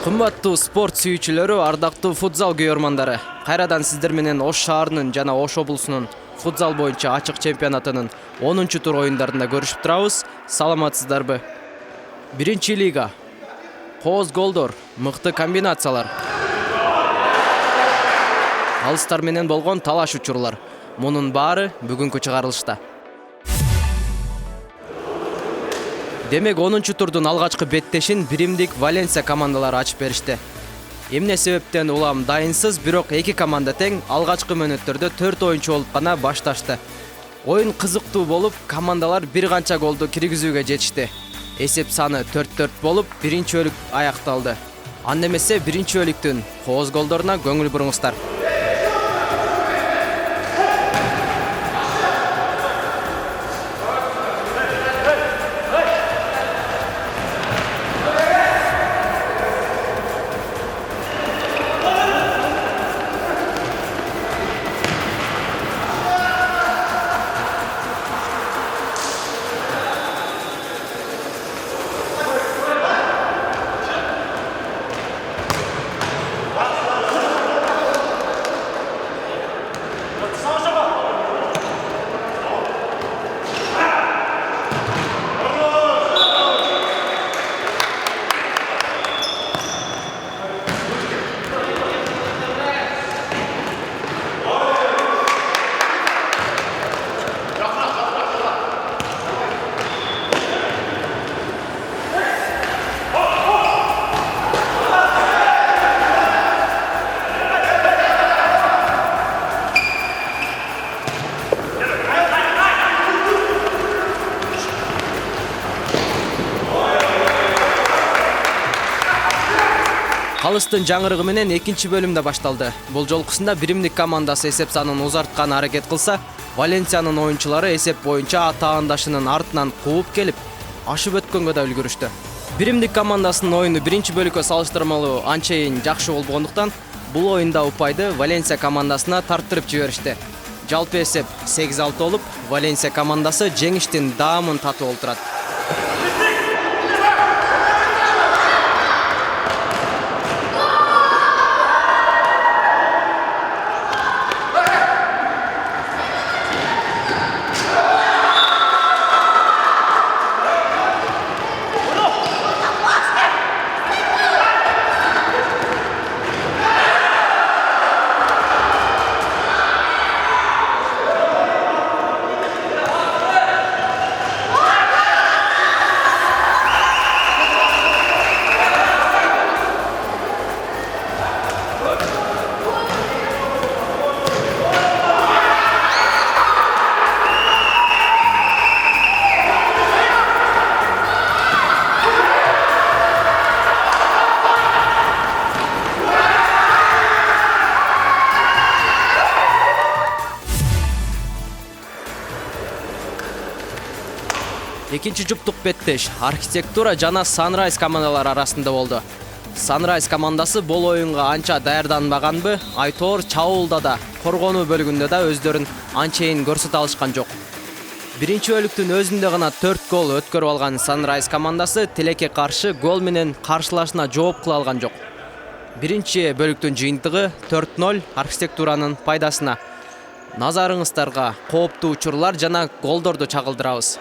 Кымбаттуу спорт сүйүүчүлөрү, ардактуу футзал күйөрмандары. Кайрадан сиздер менен Ош шаарынын жана Ош облусунун футзал боюнча ачык чемпионатынын 10-тур оюндарында көрүшүп турабыз. Саламатсыздарбы? Биринчи лига. Кооз голдор, мыкты комбинациялар. Алыстар менен болгон талаш учурлар. Мунун баары бүгүнкү чыгарылышта. Демек 10-турдун алгачкы беттешин Биримдик Валенсия командалары ачып беришти. Эмне себептен улам дайынсыз, бирок эки команда тең алгачкы мөөнөттөрдө 4 оюнчу болуп гана башташты. Оюн кызыктуу болуп, командалар бир канча голду киргизүүгө жетишти. Эсеп саны 4-4 болуп, биринчи бөлүк аякталды. Анда эмесе биринчи бөлүктүн кооз голдоруна көңүл буруңуздар. Калыстын жаңырыгы менен экинчи бөлүмдө башталды. Бул жолкусунда Биримдик командасы эсеп санын узарткан аракет кылса, Валенсиянын оюнчулары эсеп боюнча атаандашынын артынан кууп келип, ашып өткөнгө да үлгүрүштү. Биримдик командасынын оюну биринчи бөлүккө салыштырмалуу анчейин жакшы болгондуктан, бул оюнда упайды Валенсия командасына тарттырып жиберишти. Жалпы эсеп 8-6 болуп, Валенсия командасы жеңиштин даамын татып олтурат. Экинчи жуптук беттеш Архитектура жана Sunrise командалары арасында болду. Sunrise командасы бул оюнга анча даярданбаганбы, айтоор чабуулда да, коргонуу бөлүгүндө да өздөрүн анчейин көрсөтө алышкан жок. Биринчи бөлүктүн өзүндө гана 4 гол өткөрүп алган Sunrise командасы тилекке каршы гол менен каршылашына жооп кыла алган жок. Биринчи бөлүктүн жыйынтыгы 4-0 Архитектуранын пайдасына. Назарыңыздарга кооптуу учурлар жана голдорду чагылдырабыз.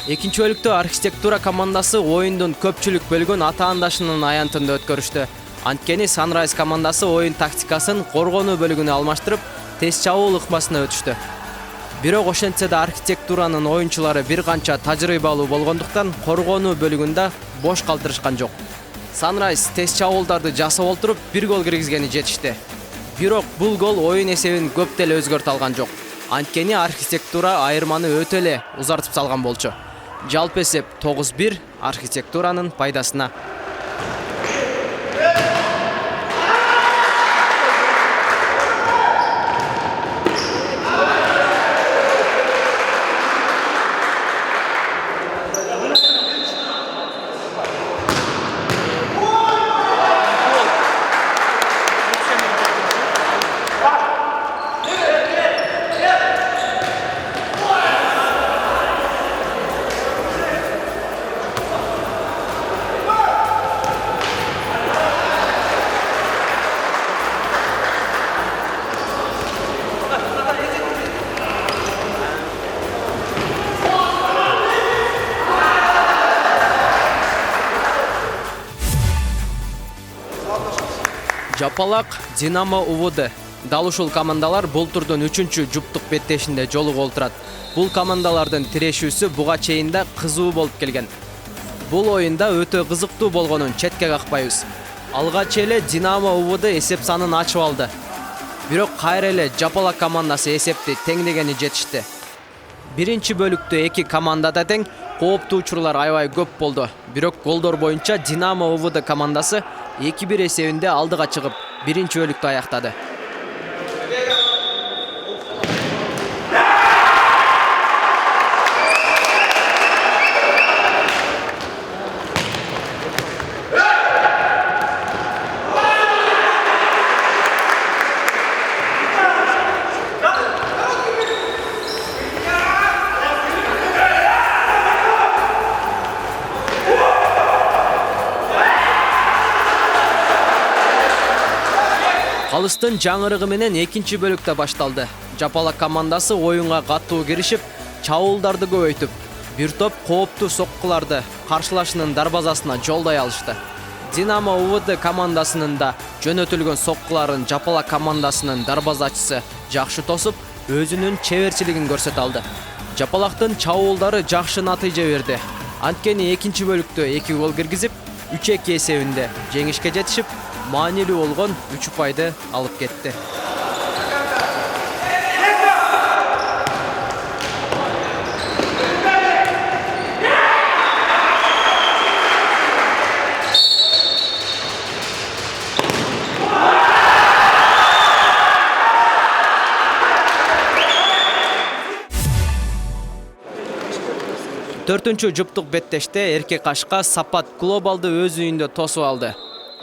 Экинчи бөлүктө Архитектура командасы оюндун көпчүлүк бөлүгүн атаандашынын аянтында өткөрүштү. Анткени Sunrise командасы оюн тактикасын коргонуу бөлүгүнө алмаштырып, тез чабуул ыкмасына өтүштү. Бирок ошентсе да Архитектуранын оюнчулары бир канча тажрыйбалуу болгондуктан коргонуу бөлүгүндө бош калтырышкан жок. Sunrise тез чабуулдарды жасап олтуруп, бир гол киргизгени жетишти. Бирок бул гол оюн эсебин көп деле өзгөртө алган жок. Анткени Архитектура айырманы өтө эле узартып салган болчу. Жалпы эсеп 9-1 Архитектуранын пайдасына. Жапалак, Динамо УВД. Дал ушул командалар бул турдун 3-чү жуптук беттешинде жолугуп отурат. Бул командалардын тирешүүсү буга чейин да кызуу болуп келген. Бул оюнда өтө кызыктуу болгонун четке какпайбыз. Алгач эле Динамо УВД эсеп санын ачып алды. Бирок кайра эле Жапалак командасы эсепти теңдегени жетишти. Биринчи бөлүктө эки команда да тең, кооптуу учурлар аябай көп болду. Бирок голдор боюнча Динамо УВД командасы 2-1 эсебинде алдыга чыгып, биринчи бөлүктү аяктады. Калыстын жаңырыгы менен экинчи бөлүктө башталды. Жапалак командасы оюнга катуу киришип, чабуулдарды көбөйтүп, бир топ кооптуу соккуларды каршылашынын дарбазасына жолдой алышты. Динамо УВД командасынын да жөнөтүлгөн соккуларын Жапалак командасынын дарбазачысы жакшы тосуп, өзүнүн чеберчилигин көрсөтө алды. Жапалактын чабуулдары жакшы натыйжа берди. Анткени экинчи бөлүктө 2 гол киргизип, 3-2 эсебинде жеңишке жетишип, маанилүү болгон 3 упайды алып кетти. Төртүнчү жуптук беттеште Эрке Кашка Сапат Глобалды өз үйүндө тосуп алды.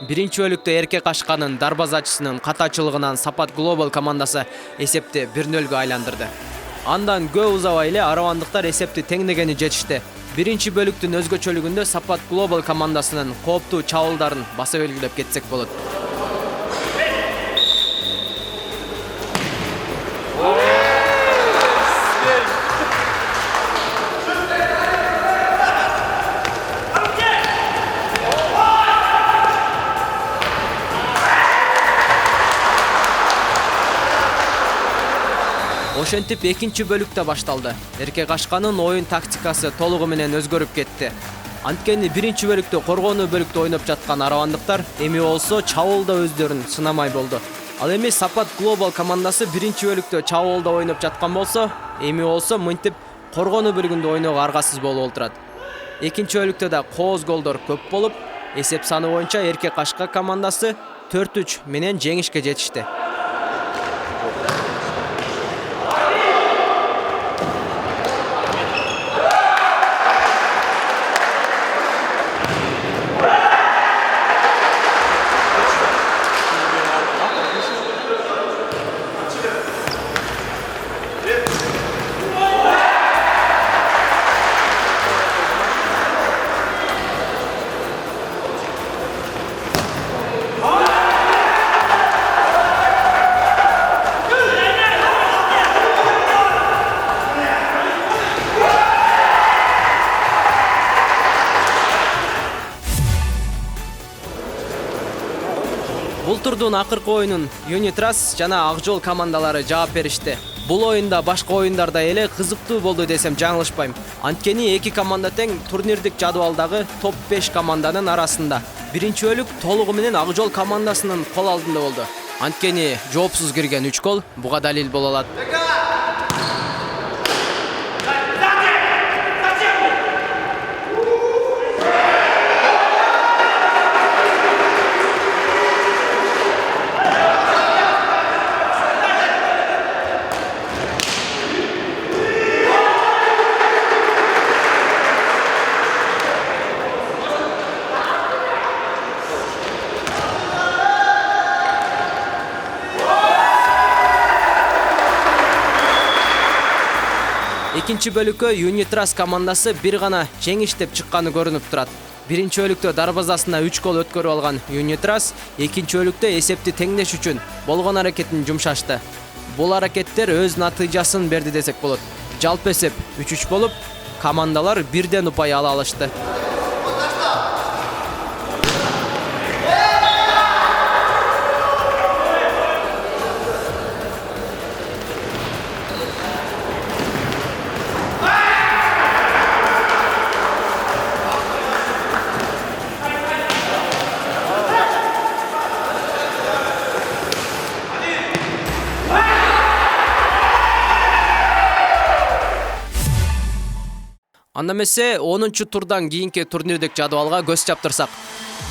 Биринчи бөлүктө Эрке Кашканын дарбазачысынын катачылыгынан Сапат Глобал командасы эсепти 1-0 айландырды. Андан көп узабай эле аравандыктар эсепти теңдегени жетишти. Биринчи бөлүктүн өзгөчөлүгүндө Сапат Глобал командасынын кооптуу чабуулдарын баса белгилеп кетсек болот. Ошентип экинчи бөлүктө башталды. Эрке Кашканын оюн тактикасы толугу менен өзгөрүп кетти. Анткени биринчи бөлүктө коргонуу бөлүктө ойноп жаткан аравандыктар эми болсо чабуулда өздөрүн сынамай болду. Ал эми Сапат Глобал командасы биринчи бөлүктө чабуулда ойноп жаткан болсо, эми болсо мынтип коргонуу бөлүгүндө ойноого аргасыз болуп отурат. Экинчи бөлүктө да кооз голдор көп болуп, эсеп саны боюнча Эрке Кашка командасы 4-3 менен жеңишке жетишти. Бул турдун акыркы оюнун Юнитрас жана Акжол командалары жаап беришти. Бул оюнда башка оюндардай эле кызыктуу болду десем жаңылышпайм. Анткени эки команда тең турнирдик жадыбалдагы топ 5 команданын арасында. Биринчи бөлүк толугу менен Акжол командасынын кол алдында болду. Анткени жоопсуз кирген 3 гол буга далил боло алат. Экинчи бөлүккө Юнитрас командасы бир гана жеңиштеп чыкканы көрүнүп турат. Биринчи бөлүктө дарбазасына 3 гол өткөрүп алган Юнитрас экинчи бөлүктө эсепти теңдеш үчүн болгон аракетин жумшашты. Бул аракеттер өз натыйжасын берди десек болот. Жалпы эсеп 3-3 болуп, командалар бирден упай ала алышты. Анда эмесе 10-турдан кийинки турнирдик жадыбалга көз чаптырсак,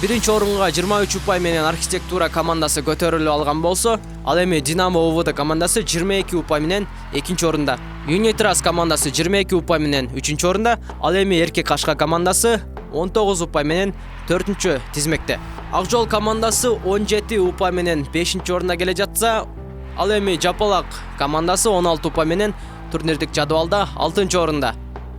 1-орунга 23 упай менен архитектура командасы көтөрүлүп алган болсо, ал эми Динамо УВД командасы 22 упай менен 2-орунда. Юнитрас командасы 22 упай менен 3-орунда, ал эми Эркек Кашка командасы 19 упай менен 4-чү тизмекте. Ак жол командасы 17 упай менен 5-орунда келе жатса, ал эми Жапалак командасы 16 упай менен турнирдик жадыбалда 6-орунда.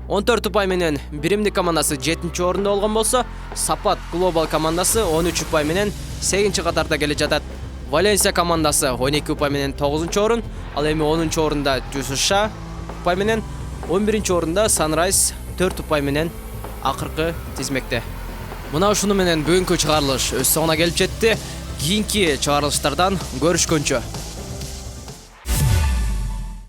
14 упай менен Биримдик командасы 7-орунда болгон болсо, Сапат Глобал командасы 13 упай менен 8-катарда келе жатат. Валенсия командасы 12 упай менен 9-орун, ал эми 10-орунда Жусуша упай менен, 11-орунда Санрайз 4 упай менен акыркы тизмекте. Мына ушуну менен бүгүнкү чыгарылыш өз соңуна келип жетти. Кийинки чыгарылыштардан көрүшкөнчө.